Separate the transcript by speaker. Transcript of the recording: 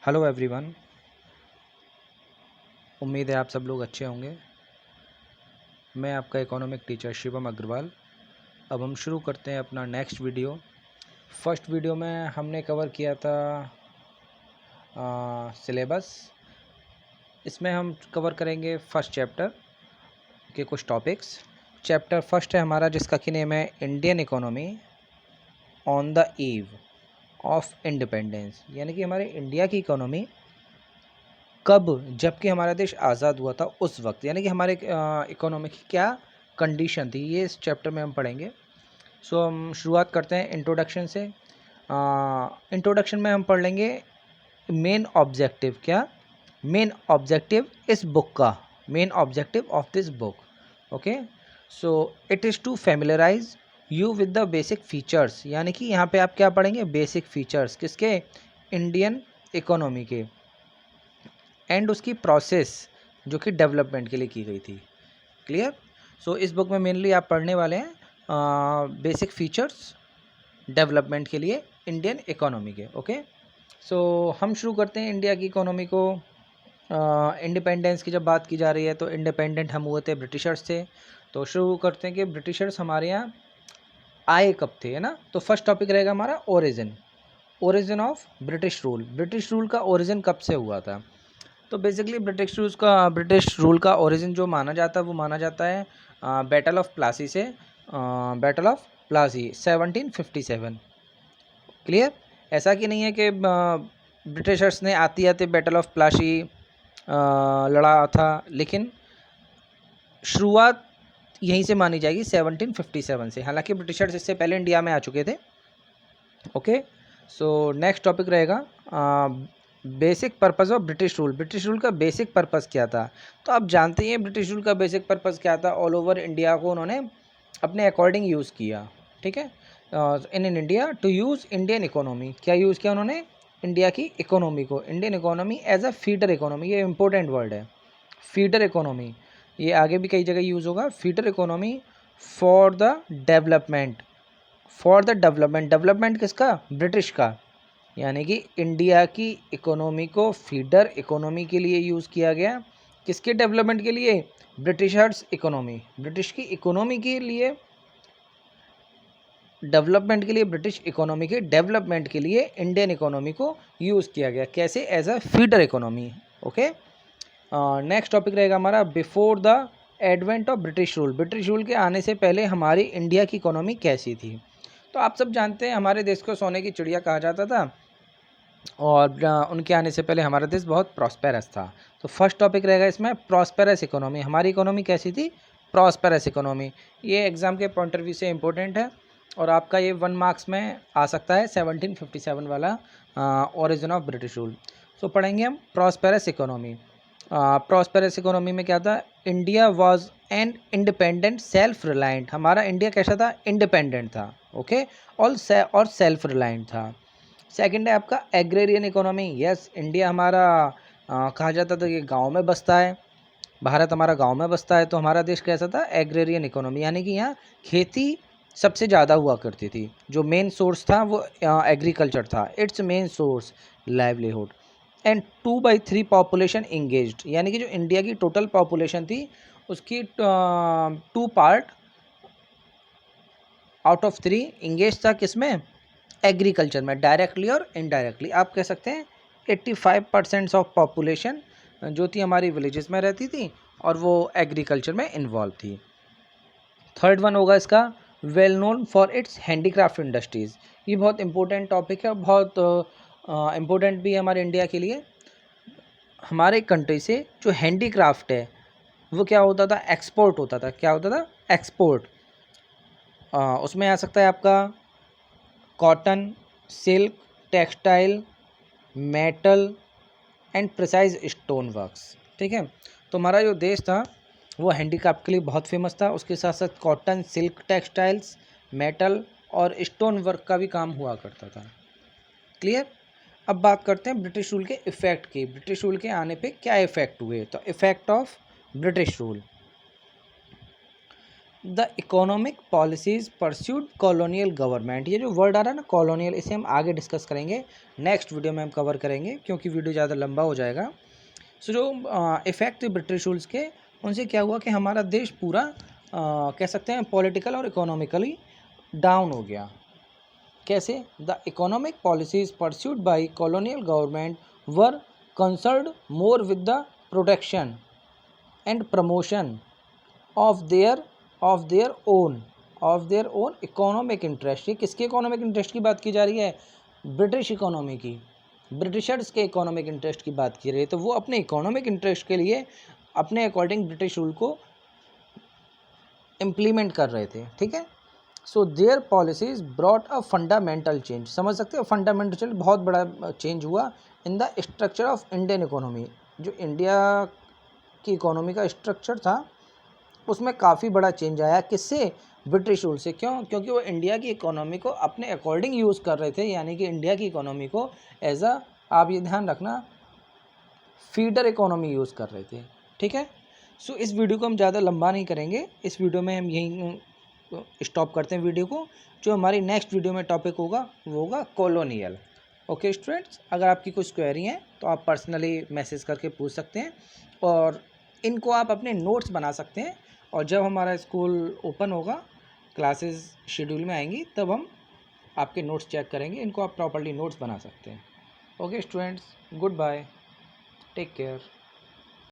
Speaker 1: Hello everyone. उम्मीद है आप सब लोग अच्छे होंगे। मैं आपका इकोनॉमिक टीचर शिवम अग्रवाल। अब हम शुरू करते हैं अपना नेक्स्ट वीडियो। फर्स्ट वीडियो में हमने कवर किया था सिलेबस। इसमें हम कवर करेंगे फर्स्ट चैप्टर के कुछ टॉपिक्स। चैप्टर फर्स्ट है हमारा, जिसका कि नेम है Indian economy on the eve of independence, यानी कि हमारे इंडिया की इकोनॉमी कब, जबकि हमारा देश आज़ाद हुआ था उस वक्त, यानी कि हमारे इकोनॉमी की क्या कंडीशन थी, ये इस चैप्टर में हम पढ़ेंगे। सो हम शुरुआत करते हैं इंट्रोडक्शन से। इंट्रोडक्शन में हम पढ़ लेंगे मेन ऑब्जेक्टिव। क्या मेन ऑब्जेक्टिव इस बुक का, main objective of this book. Okay, so it is to familiarise you with the basic features, यानी कि यहाँ पे आप क्या पढ़ेंगे, बेसिक फीचर्स किसके, इंडियन इकोनॉमी के, एंड उसकी प्रोसेस जो कि डेवलपमेंट के लिए की गई थी। क्लियर। सो इस बुक में मेनली आप पढ़ने वाले हैं बेसिक फीचर्स डेवलपमेंट के लिए इंडियन इकोनॉमी के। ओके, सो हम शुरू करते हैं इंडिया की इकोनॉमी को। इंडिपेंडेंस की जब बात की जा रही है तो इंडिपेंडेंट हम हुए थे, ब्रिटिशर्स थे। तो शुरू करते हैं कि ब्रिटिशर्स हमारे यहाँ आए कब थे, है ना। तो फर्स्ट टॉपिक रहेगा हमारा origin, origin of British rule. British rule का ओरिजिन कब से हुआ था। तो बेसिकली ब्रिटिश रूल का ओरिजिन जो माना जाता है वो माना जाता है बैटल ऑफ प्लासी से, बैटल ऑफ प्लासी 1757। क्लियर। ऐसा कि नहीं है कि ब्रिटिशर्स ने आते आते बैटल ऑफ प्लासी लड़ा था, लेकिन शुरुआत यहीं से मानी जाएगी 1757 से। हालांकि ब्रिटिशर्स इससे पहले इंडिया में आ चुके थे। ओके, सो नेक्स्ट टॉपिक रहेगा basic purpose of British rule. British rule का बेसिक पर्पस क्या था। तो आप जानते हैं ब्रिटिश रूल का बेसिक पर्पस क्या था। ऑल ओवर इंडिया को उन्होंने अपने अकॉर्डिंग यूज़ किया। ठीक है, in India to use Indian economy. क्या यूज़ किया उन्होंने, इंडिया की इकोनॉमी को, Indian economy as a feeder economy. ये इंपॉर्टेंट वर्ड है, फीडर इकोनॉमी। ये आगे भी कई जगह यूज़ होगा, feeder economy for the development, for the development. Development किसका, ब्रिटिश का। यानी कि इंडिया की इकोनॉमी को फीडर इकोनॉमी के लिए यूज़ किया गया। किसके डेवलपमेंट के लिए, ब्रिटिशर्स इकोनॉमी, ब्रिटिश की इकोनॉमी के लिए, डेवलपमेंट के लिए, ब्रिटिश इकोनॉमी के डेवलपमेंट के लिए इंडियन इकोनॉमी को यूज़ किया गया। कैसे, as a feeder economy. Okay, next topic रहेगा हमारा before the advent of British rule. British rule के आने से पहले हमारी इंडिया की इकोनॉमी कैसी थी। तो आप सब जानते हैं हमारे देश को सोने की चिड़िया कहा जाता था, और उनके आने से पहले हमारा देश बहुत प्रॉस्पेरस था। तो फर्स्ट टॉपिक रहेगा इसमें प्रॉस्पेरस इकोनॉमी। हमारी इकोनॉमी कैसी थी, प्रॉस्पेरस इकोनॉमी। ये एग्ज़ाम के पॉइंट ऑफ व्यू से इंपॉर्टेंट है, और आपका ये 1 मार्क्स में आ सकता है 1757 वाला ओरिजिन ऑफ ब्रिटिश रूल। सो पढ़ेंगे हम प्रॉस्पेरस इकोनॉमी। प्रॉस्पेरस इकोनॉमी में क्या था, India was an independent self reliant. हमारा इंडिया कैसा था, इंडिपेंडेंट था। ओके, और सेल्फ रिलायंट था। सेकंड है आपका एग्रेरियन इकोनॉमी। यस, इंडिया हमारा कहा जाता था कि गांव में बसता है, भारत हमारा गांव में बसता है। तो हमारा देश कैसा था, एग्रेरियन इकोनॉमी, यानी कि यहाँ खेती सबसे ज़्यादा हुआ करती थी। जो मेन सोर्स था वो एग्रीकल्चर था, it's main source livelihood. And 2/3 population engaged, यानी कि जो इंडिया की टोटल पॉपुलेशन थी उसकी 2 पार्ट आउट ऑफ 3 इंगेज था किसमें, एग्रीकल्चर में, डायरेक्टली और इनडायरेक्टली। आप कह सकते हैं 85% ऑफ पॉपुलेशन जो थी हमारी विलेजेस में रहती थी, और वो एग्रीकल्चर में इन्वॉल्व थी। थर्ड वन होगा इसका well known for its handicraft industries. ये बहुत इंपॉर्टेंट टॉपिक है, बहुत इम्पोर्टेंट भी है हमारे इंडिया के लिए। हमारे कंट्री से जो हैंडीक्राफ्ट है वो क्या होता था, एक्सपोर्ट होता था। क्या होता था, एक्सपोर्ट। उसमें आ सकता है आपका cotton, silk, textile, metal and precise stone works. ठीक है, तो हमारा जो देश था वो हैंडीक्राफ्ट के लिए बहुत फेमस था। उसके साथ साथ कॉटन, सिल्क, टेक्सटाइल्स, मेटल और स्टोन वर्क का भी काम हुआ करता था। क्लियर। अब बात करते हैं ब्रिटिश रूल के इफ़ेक्ट की। ब्रिटिश रूल के आने पे क्या इफ़ेक्ट हुए। तो effect of British rule, the economic policies pursued colonial government, ये जो वर्ड आ रहा है ना कॉलोनियल, इसे हम आगे डिस्कस करेंगे, नेक्स्ट वीडियो में हम कवर करेंगे क्योंकि वीडियो ज़्यादा लंबा हो जाएगा। सो जो इफ़ेक्ट ब्रिटिश रूल्स के, उनसे क्या हुआ कि हमारा देश पूरा कह सकते हैं पॉलिटिकल और इकोनॉमिकली डाउन हो गया। कैसे? The economic policies pursued by colonial government were concerned more with the protection and promotion of their own economic interest. ये किसके इकोनॉमिक इंटरेस्ट की बात की जा रही है? ब्रिटिश इकोनॉमी की, ब्रिटिशर्स के इकोनॉमिक इंटरेस्ट की बात की रही है। तो वो अपने इकोनॉमिक इंटरेस्ट के लिए अपने अकॉर्डिंग ब्रिटिश रूल को इम्प्लीमेंट कर रहे थे। ठीक है, so there policies brought a fundamental change. समझ सकते हो, फंडामेंटल बहुत बड़ा चेंज हुआ in the structure of Indian economy. जो इंडिया की इकोनॉमी का स्ट्रक्चर था उसमें काफ़ी बड़ा चेंज आया। किससे? ब्रिटिश रूल से। क्यों? क्योंकि वो इंडिया की इकोनॉमी को अपने अकॉर्डिंग यूज़ कर रहे थे, यानी कि इंडिया की इकोनॉमी को एज अ, आप ये ध्यान रखना, फीडर इकोनॉमी यूज़ कर रहे थे। ठीक है, सो इस वीडियो को हम ज़्यादा लंबा नहीं करेंगे, इस वीडियो में हम यहीं स्टॉप करते हैं वीडियो को। जो हमारी नेक्स्ट वीडियो में टॉपिक होगा वो होगा कॉलोनियल। ओके स्टूडेंट्स, अगर आपकी कुछ क्वेरी हैं तो आप पर्सनली मैसेज करके पूछ सकते हैं और इनको आप अपने नोट्स बना सकते हैं। और जब हमारा स्कूल ओपन होगा, क्लासेस शेड्यूल में आएंगी, तब हम आपके नोट्स चेक करेंगे। इनको आप प्रॉपर्ली नोट्स बना सकते हैं। Okay students, good bye, take care.